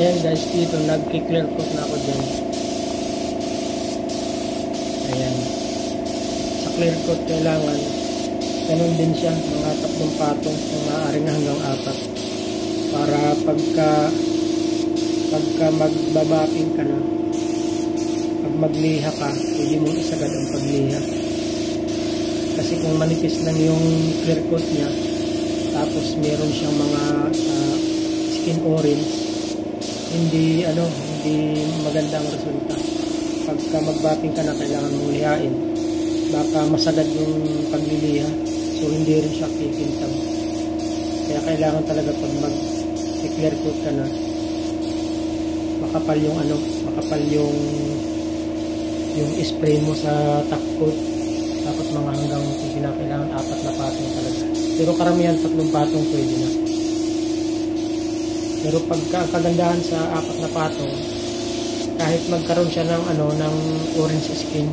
Ayan guys, dito nag-clear coat na ako dyan. Ayan. Sa clear coat kailangan ganun din siya, mga 3 patong kung maaaring hanggang 4 para pagka magbabaping ka na, pag magliha ka, pwede mong isagad ang pagliha. Kasi kung manipis lang yung clear coat niya, tapos meron siyang mga skin orange, hindi magandang resulta. Pagka magbaping ka na, kailangan mong lihain, baka masagad yung pagliliha, so hindi rin siya kikintab. Kaya kailangan talaga pag mag-clear coat ka na, makapal yung spray mo sa top coat, dapat mga hanggang kung kinakailangan 4 na patong talaga, pero karamihan 3 patong pwede na. Pero pagka kagandahan sa 4 na patong, kahit magkaroon siya ng ng orange skin,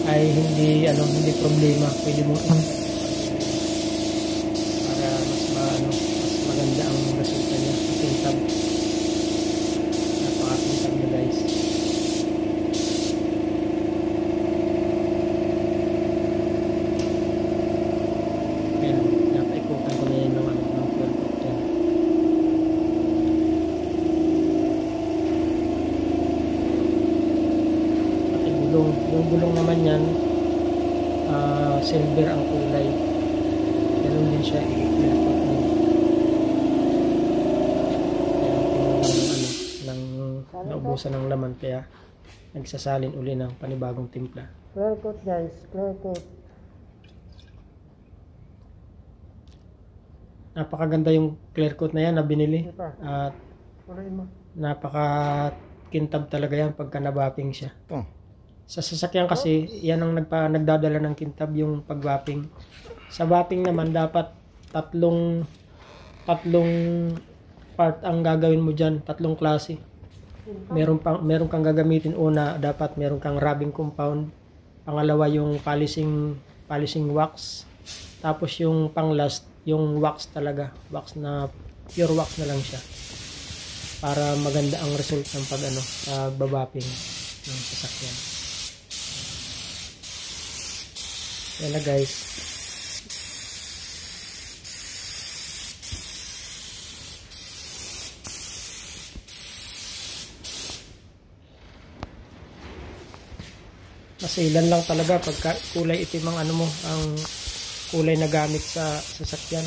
ay hindi problema, pwede mo para mas maganda ang resulta niya. Kintab, napakakintab na guys. Ayan, napaikutan ko na yan ng clear coat dyan. At yung gulong naman yan, silver ang kulay. Ganun din siya i-clear coat mo. Ayan, naubusan ng laman, kaya nagsasalin uli ng panibagong timpla. Clear coat guys, clear coat. Napakaganda yung clear coat na yan na binili. At napaka kintab talaga yan pagka nabaping siya. Sa sasakyan kasi, yan ang nagdadala ng kintab, yung pagwaping. Sa wrapping naman, dapat tatlong part ang gagawin mo dyan, 3 klase. Meron kang gagamitin. Una, dapat meron kang rubbing compound. Pangalawa, yung polishing wax. Tapos yung pang-last, yung wax talaga. Wax na, pure wax na lang siya. Para maganda ang result ng pagbabaping ng sasakyan. Yan na guys. Masilan lang talaga pagka kulay itim ang ang kulay na gamit sa sasakyan.